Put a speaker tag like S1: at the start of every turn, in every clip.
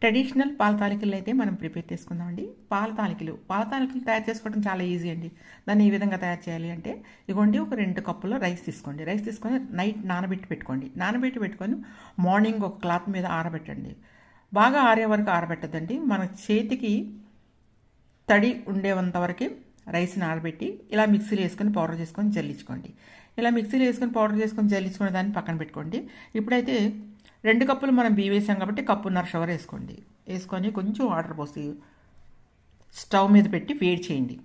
S1: Traditional పాల తాలికలు అయితే మనం ప్రిపేర్ చేసుకుందామండి. పాల తాలికలు తయారు చేసుకోవడం చాలా ఈజీ అండి. దాన్ని ఏ విధంగా తయారు చేయాలి అంటే, ఇదిగోండి ఒక 2 కప్పుల రైస్ తీసుకోండి. రైస్ తీసుకొని నైట్ నానబెట్టి పెట్టుకోండి. నానబెట్టి పెట్టుకొని మార్నింగ్ ఒక క్లాత్ మీద ఆరబెట్టండి. బాగా ఆరే వరకు ఆరబెట్టద్దండి. మన చేతికి తడి ఉండేంత వరకు రైస్ని ఆరబెట్టి ఇలా మిక్సీలో వేసుకొని పౌడర్ చేసుకొని జల్లించుకోండి. ఇలా మిక్సీలో వేసుకొని పౌడర్ చేసుకొని జల్లించుకునే దాన్ని పక్కన పెట్టుకోండి. ఇప్పుడైతే 2 కప్పులు మనం బియ్యం వేసాం కాబట్టి కప్పున్నర షుగర్ వేసుకోండి. వేసుకొని కొంచెం వాటర్ పోసి స్టవ్ మీద పెట్టి వేడి చేయండి.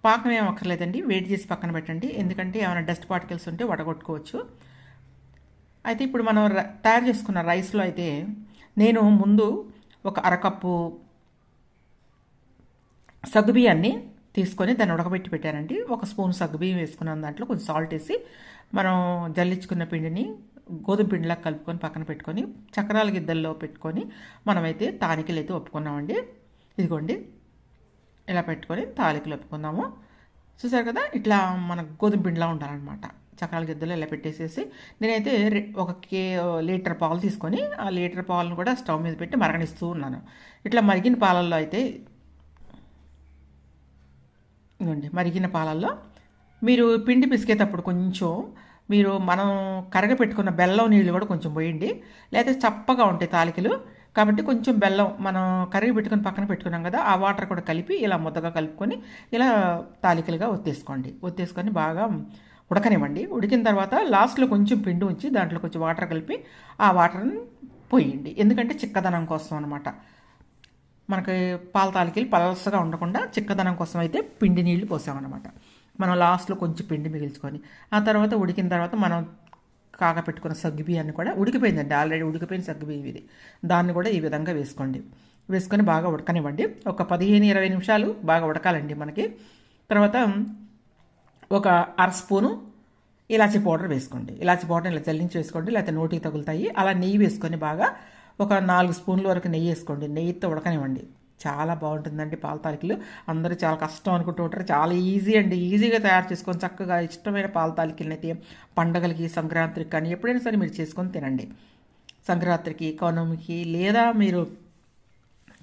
S1: పాకం ఏం అక్కర్లేదండి, వేడి చేసి పక్కన పెట్టండి. ఎందుకంటే ఏమైనా డస్ట్ పార్టికల్స్ ఉంటే వడగొట్టుకోవచ్చు. అయితే ఇప్పుడు మనం తయారు చేసుకున్న రైస్లో అయితే నేను ముందు ఒక అరకప్పు సగ్గుబియ్యాన్ని తీసుకొని దాన్ని ఉడకబెట్టి పెట్టానండి. ఒక స్పూన్ సగ్గుబియ్యం వేసుకున్నాను. దాంట్లో కొంచెం సాల్ట్ వేసి మనం జల్లించుకున్న పిండిని గోధుమ పిండిలా కలుపుకొని పక్కన పెట్టుకొని చక్రాల గిద్దల్లో పెట్టుకొని మనమైతే తాలికలు అయితే ఒప్పుకున్నామండి. ఇదిగోండి ఇలా పెట్టుకొని తాలికలు ఒప్పుకుందాము. చూసారు కదా, ఇట్లా మన గోధుమ పిండిలా ఉండాలన్నమాట. చక్రాల గిద్దలు ఇలా పెట్టేసేసి నేనైతే ఒక లీటర్ పాలు తీసుకొని ఆ లీటర్ పాలను కూడా స్టవ్ మీద పెట్టి మరగనిస్తూ ఉన్నాను. ఇట్లా మరిగిన పాలల్లో అయితే ఇవ్వండి, మరిగిన పాలల్లో మీరు పిండి పిసికేటప్పుడు కొంచెం మనం కరగపెట్టుకున్న బెల్లం నీళ్ళు కూడా కొంచెం పోయండి. లేకపోతే చప్పగా ఉంటాయి తాలికలు. కాబట్టి కొంచెం బెల్లం మనం కరిగి పెట్టుకొని పక్కన పెట్టుకున్నాం కదా, ఆ వాటర్ కూడా కలిపి ఇలా ముద్దగా కలుపుకొని ఇలా తాలికలుగా ఒత్తేసుకొని బాగా ఉడకనివ్వండి. ఉడికిన తర్వాత లాస్ట్లో కొంచెం పిండి ఉంచి దాంట్లో కొంచెం వాటర్ కలిపి ఆ వాటర్ని పోయండి. ఎందుకంటే చిక్కదనం కోసం అనమాట. మనకి పాల తాలికలు పలసగా ఉండకుండా చిక్కదనం కోసం అయితే పిండి నీళ్లు పోసామన్నమాట. మనం లాస్ట్లో కొంచెం పిండి మిగిల్చుకొని ఆ తర్వాత ఉడికిన తర్వాత మనం కాగపెట్టుకున్న సగ్గుబియ్యాన్ని కూడా ఉడికిపోయిందండి, ఆల్రెడీ ఉడికిపోయిన సగ్గుబియ్యం ఇది. దాన్ని కూడా ఈ విధంగా వేసుకొని బాగా ఉడకనివ్వండి. ఒక 15-20 నిమిషాలు బాగా ఉడకాలండి మనకి. తర్వాత ఒక అర స్పూను ఇలాచీ పౌడర్ వేసుకోండి. ఇలాచీ పౌడర్ ఇలా జల్లించి వేసుకోండి, లేకపోతే నోటికి తగులుతాయి. అలా నెయ్యి వేసుకొని బాగా ఒక 4 స్పూన్ల వరకు నెయ్యి వేసుకోండి. నెయ్యితో ఉడకనివ్వండి. చాలా బాగుంటుందండి పాల తాలికలు. అందరూ చాలా కష్టం అనుకుంటూ ఉంటారు, చాలా ఈజీ అండి. ఈజీగా తయారు చేసుకొని చక్కగా ఇష్టమైన పాల తాలికలను అయితే పండగలకి, సంక్రాంతికి కానీ ఎప్పుడైనా సరే మీరు చేసుకొని తినండి. సంక్రాంతికి, కౌనమికి లేదా మీరు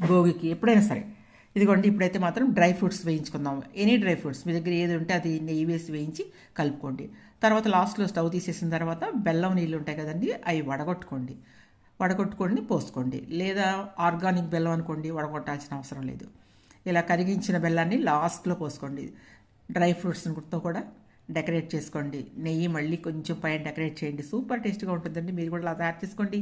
S1: భోగికి ఎప్పుడైనా సరే. ఇదిగోండి, ఇప్పుడైతే మాత్రం డ్రై ఫ్రూట్స్ వేయించుకుందాం. ఎనీ డ్రై ఫ్రూట్స్ మీ దగ్గర ఏది ఉంటే అది నెయ్యి వేసి వేయించి కలుపుకోండి. తర్వాత లాస్ట్లో స్టవ్ తీసేసిన తర్వాత బెల్లం నీళ్ళు ఉంటాయి కదండి, అవి వడగొట్టుకొని పోసుకోండి. లేదా ఆర్గానిక్ బెల్లం అనుకోండి, వడగొట్టాల్సిన అవసరం లేదు. ఇలా కరిగించిన బెల్లాన్ని లాస్ట్లో పోసుకోండి. డ్రై ఫ్రూట్స్తో కూడా డెకరేట్ చేసుకోండి. నెయ్యి మళ్ళీ కొంచెం పైన డెకరేట్ చేయండి. సూపర్ టేస్ట్గా ఉంటుందండి. మీరు కూడా అలా తయారు చేసుకోండి.